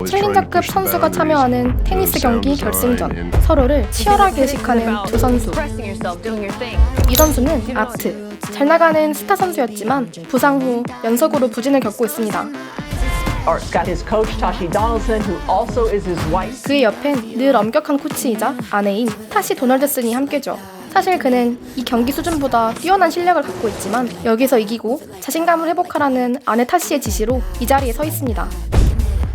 챌린저급 선수가 참여하는 테니스 경기 결승전. 서로를 치열하게 의식하는 두 선수. 이 선수는 아트. 잘 나가는 스타 선수였지만 부상 후 연속으로 부진을 겪고 있습니다. 그의 옆엔 늘 엄격한 코치이자 아내인 타시 도널드슨이 함께죠. 사실 그는 이 경기 수준보다 뛰어난 실력을 갖고 있지만 여기서 이기고 자신감을 회복하라는 아내 타시의 지시로 이 자리에 서 있습니다.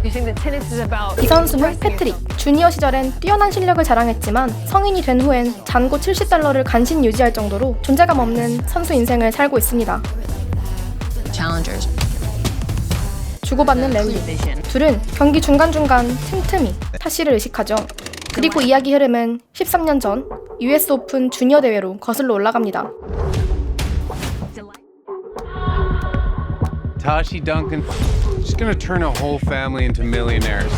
이 선수는 패트릭. 주니어 시절엔 뛰어난 실력을 자랑했지만 성인이 된 후엔 잔고 $70를 간신히 유지할 정도로 존재감 없는 선수 인생을 살고 있습니다. 주고받는 랠리. 둘은 경기 중간중간 틈틈이 타시를 의식하죠. 그리고 이야기 흐름은 13년 전 US 오픈 주니어 대회로 거슬러 올라갑니다. Tashi Duncan, she's gonna turn a whole family into millionaires.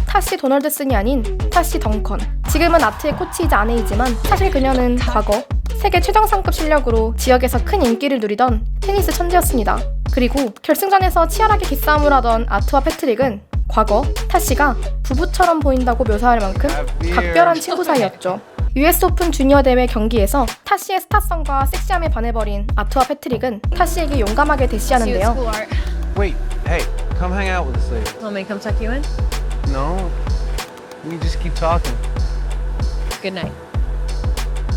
타시 도널드슨이 아닌 타시 덩컨. 지금은 아트의 코치이자 아내이지만 사실 그녀는 과거 세계 최정상급 실력으로 지역에서 큰 인기를 누리던 테니스 천재였습니다. 그리고 결승전에서 치열하게 기싸움을 하던 아트와 패트릭은 과거 타시가 부부처럼 보인다고 묘사할 만큼 각별한 친구 사이였죠. US 오픈 주니어 대회 경기에서 타시의 스타성과 섹시함에 반해버린 아트와 패트릭은 타시에게 용감하게 대시하는데요. Wait, hey, come hang out with us later. Want me to come tuck you in? No, we just keep talking. Good night.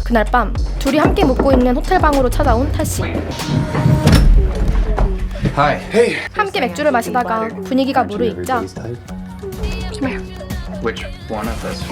그날 밤 둘이 함께 묵고 있는 호텔 방으로 찾아온 타시. Hi. Hey. 함께 맥주를 마시다가 분위기가 무르익자 Which one of us?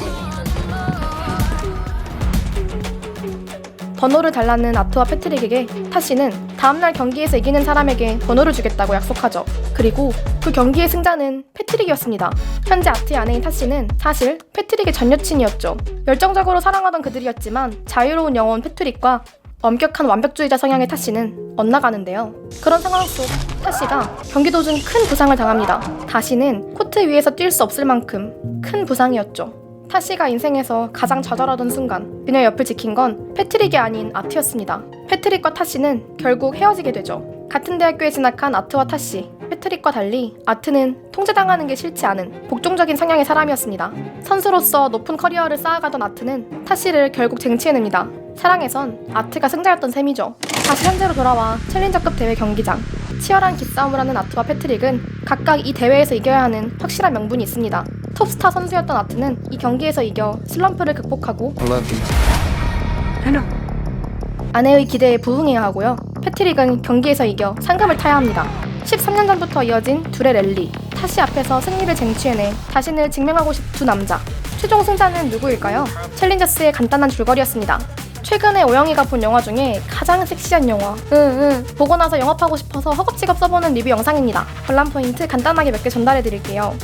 번호를 달라는 아트와 패트릭에게 타시는 다음날 경기에서 이기는 사람에게 번호를 주겠다고 약속하죠. 그리고 그 경기의 승자는 패트릭이었습니다. 현재 아트의 아내인 타시는 사실 패트릭의 전 여친이었죠. 열정적으로 사랑하던 그들이었지만 자유로운 영혼 패트릭과 엄격한 완벽주의자 성향의 타시는 엇나가는데요. 그런 상황 속 타시가 경기 도중 큰 부상을 당합니다. 다시는 코트 위에서 뛸 수 없을 만큼 큰 부상이었죠. 타시가 인생에서 가장 좌절하던 순간 그녀의 옆을 지킨 건 패트릭이 아닌 아트였습니다. 패트릭과 타시는 결국 헤어지게 되죠. 같은 대학교에 진학한 아트와 타시. 패트릭과 달리 아트는 통제당하는 게 싫지 않은 복종적인 성향의 사람이었습니다. 선수로서 높은 커리어를 쌓아가던 아트는 타시를 결국 쟁취해냅니다. 사랑에선 아트가 승자였던 셈이죠. 다시 현재로 돌아와 챌린저급 대회 경기장. 치열한 기싸움을 하는 아트와 패트릭은 각각 이 대회에서 이겨야 하는 확실한 명분이 있습니다. 톱스타 선수였던 아트는 이 경기에서 이겨 슬럼프를 극복하고 아내의 기대에 부응해야 하고요. 패트릭은 경기에서 이겨 상금을 타야 합니다. 13년 전부터 이어진 둘의 랠리. 타시 앞에서 승리를 쟁취해내 자신을 증명하고 싶은 두 남자. 최종 승자는 누구일까요? 챌린저스의 간단한 줄거리였습니다. 최근에 오영이가 본 영화 중에 가장 섹시한 영화. 보고 나서 영업하고 싶어서 허겁지겁 써보는 리뷰 영상입니다. 관람 포인트 간단하게 몇 개 전달해드릴게요.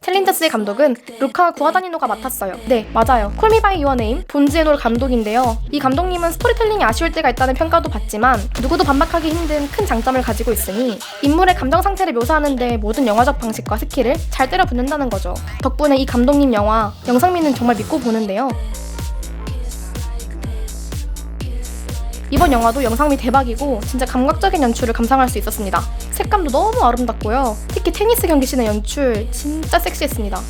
챌린저스의 감독은 루카 구아다니노가 맡았어요. 네, 맞아요. 콜미 바이 유어 네임 본즈에놀 감독인데요. 이 감독님은 스토리텔링이 아쉬울 때가 있다는 평가도 받지만 누구도 반박하기 힘든 큰 장점을 가지고 있으니 인물의 감정 상태를 묘사하는데 모든 영화적 방식과 스킬을 잘 때려 붓는다는 거죠. 덕분에 이 감독님 영화 영상미는 정말 믿고 보는데요. 이번 영화도 영상미 대박이고 진짜 감각적인 연출을 감상할 수 있었습니다. 색감도 너무 아름답고요. 특히 테니스 경기 씬의 연출 진짜 섹시했습니다.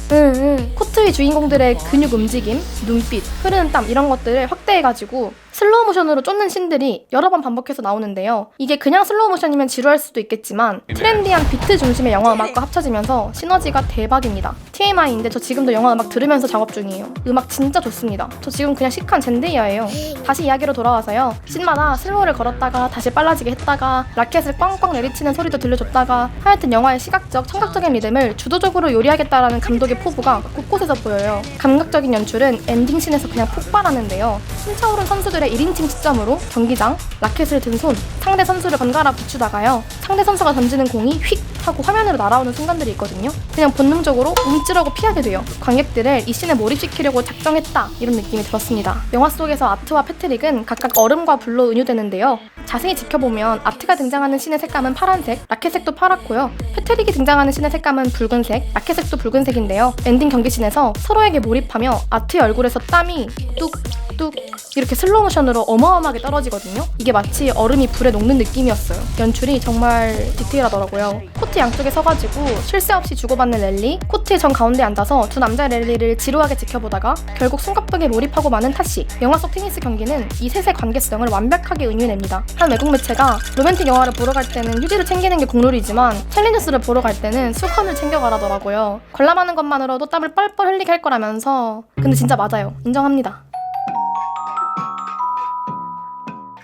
코트 위 주인공들의 근육 움직임, 눈빛, 흐르는 땀 이런 것들을 확대해가지고 슬로우 모션으로 쫓는 씬들이 여러 번 반복해서 나오는데요. 이게 그냥 슬로우 모션이면 지루할 수도 있겠지만 트렌디한 비트 중심의 영화 음악과 합쳐지면서 시너지가 대박입니다. TMI인데 저 지금도 영화 음악 들으면서 작업 중이에요. 음악 진짜 좋습니다. 저 지금 그냥 시크한 젠데이아예요. 다시 이야기로 돌아와서요. 씬마다 슬로우를 걸었다가 다시 빨라지게 했다가 라켓을 꽝꽝 내리치는 소리도 들려줬다가 하여튼 영화의 시각적, 청각적인 리듬을 주도적으로 요리하겠다라는 감독의 포부가 곳곳에서 보여요. 감각적인 연출은 엔딩 씬에서 그냥 폭발하는데요. 심차오른 선수들의 1인칭 시점으로 경기장, 라켓을 든 손, 상대 선수를 번갈아 붙이다가요. 상대 선수가 던지는 공이 휙 하고 화면으로 날아오는 순간들이 있거든요. 그냥 본능적으로 움찔하고 피하게 돼요. 관객들을 이 씬에 몰입시키려고 작정했다 이런 느낌이 들었습니다. 영화 속에서 아트와 패트릭은 각각 얼음과 불로 은유되는데요. 자세히 지켜보면 아트가 등장하는 씬의 색감은 파란색, 라켓색도 파랗고요. 패트릭이 등장하는 씬의 색감은 붉은색, 라켓색도 붉은색인데요. 엔딩 경기 씬에서 서로에게 몰입하며 아트의 얼굴에서 땀이 뚝뚝 이렇게 슬로우 모션으로 어마어마하게 떨어지거든요. 이게 마치 얼음이 불에 녹는 느낌이었어요. 연출이 정말 디테일하더라고요. 코트 양쪽에 서가지고 쉴 새 없이 주고받는 랠리, 코트의 정 가운데 앉아서 두 남자의 랠리를 지루하게 지켜보다가 결국 숨가쁘게 몰입하고 마는 타시. 영화 속 테니스 경기는 이 셋의 관계성을 완벽하게 은유냅니다. 한 외국 매체가 로맨틱 영화를 보러 갈 때는 휴지를 챙기는 게 국룰이지만 챌린저스를 보러 갈 때는 수건을 챙겨가라더라고요. 관람하는 것만으로도 땀을 뻘뻘 흘리게 할 거라면서. 근데 진짜 맞아요. 인정합니다.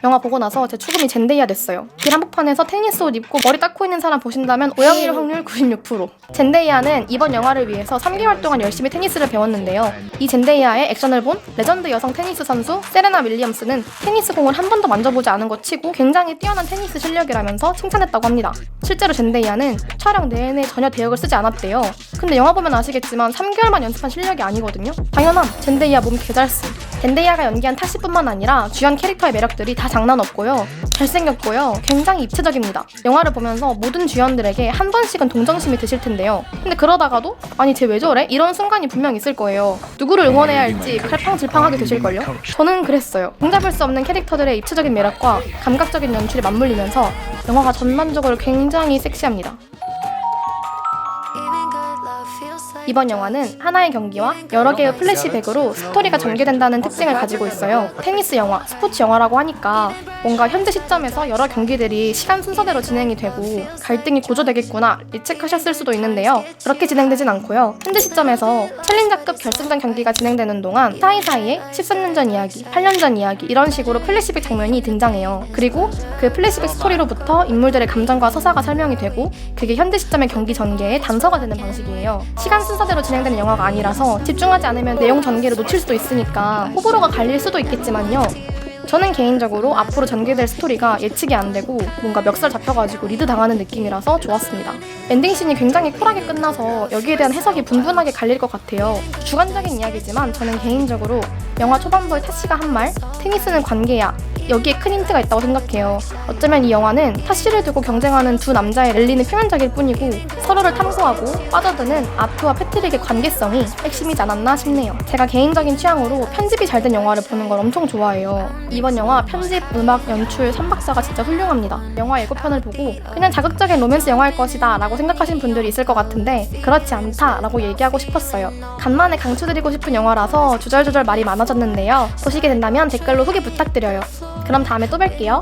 영화 보고 나서 제 추금이 젠데이아 됐어요. 길 한복판에서 테니스 옷 입고 머리 닦고 있는 사람 보신다면 오영일 확률 96%. 젠데이아는 이번 영화를 위해서 3개월 동안 열심히 테니스를 배웠는데요. 이 젠데이아의 액션을 본 레전드 여성 테니스 선수 세레나 윌리엄스는 테니스 공을 한 번도 만져보지 않은 것 치고 굉장히 뛰어난 테니스 실력이라면서 칭찬했다고 합니다. 실제로 젠데이아는 촬영 내내 전혀 대역을 쓰지 않았대요. 근데 영화 보면 아시겠지만 3개월만 연습한 실력이 아니거든요. 당연함. 젠데이아 몸 개잘씀. 젠데이아가 연기한 타시뿐만 아니라 주연 캐릭터의 매력들이 다 장난 없고요. 잘생겼고요. 굉장히 입체적입니다. 영화를 보면서 모든 주연들에게 한 번씩은 동정심이 드실 텐데요. 근데 그러다가도 아니 쟤 왜 저래? 이런 순간이 분명 있을 거예요. 누구를 응원해야 할지 갈팡질팡하게 되실걸요? 저는 그랬어요. 종잡을 수 없는 캐릭터들의 입체적인 매력과 감각적인 연출이 맞물리면서 영화가 전반적으로 굉장히 섹시합니다. 이번 영화는 하나의 경기와 여러 개의 플래시백으로 스토리가 전개된다는 특징을 가지고 있어요. 테니스 영화, 스포츠 영화라고 하니까 뭔가 현재 시점에서 여러 경기들이 시간 순서대로 진행이 되고 갈등이 고조되겠구나 예측하셨을 수도 있는데요. 그렇게 진행되진 않고요. 현재 시점에서 챌린저급 결승전 경기가 진행되는 동안 사이사이에 13년 전 이야기, 8년 전 이야기 이런 식으로 플래시백 장면이 등장해요. 그리고 그 플래시백 스토리로부터 인물들의 감정과 서사가 설명이 되고 그게 현재 시점의 경기 전개의 단서가 되는 방식이에요. 시간 순서대로 진행되는 영화가 아니라서 집중하지 않으면 내용 전개를 놓칠 수도 있으니까 호불호가 갈릴 수도 있겠지만요. 저는 개인적으로 앞으로 전개될 스토리가 예측이 안 되고 뭔가 멱살 잡혀가지고 리드 당하는 느낌이라서 좋았습니다. 엔딩씬이 굉장히 쿨하게 끝나서 여기에 대한 해석이 분분하게 갈릴 것 같아요. 주관적인 이야기지만 저는 개인적으로 영화 초반부에 타시가 한 말 테니스는 관계야 여기에 큰 힌트가 있다고 생각해요. 어쩌면 이 영화는 타시를 두고 경쟁하는 두 남자의 랠리는 표면적일 뿐이고 서로를 탐구하고 빠져드는 아트와 패트릭의 관계성이 핵심이지 않았나 싶네요. 제가 개인적인 취향으로 편집이 잘 된 영화를 보는 걸 엄청 좋아해요. 이번 영화 편집, 음악, 연출 3박자가 진짜 훌륭합니다. 영화 예고편을 보고 그냥 자극적인 로맨스 영화일 것이다 라고 생각하신 분들이 있을 것 같은데 그렇지 않다 라고 얘기하고 싶었어요. 간만에 강추드리고 싶은 영화라서 주절주절 말이 많아졌는데요. 보시게 된다면 댓글로 후기 부탁드려요. 그럼 다음에 또 뵐게요.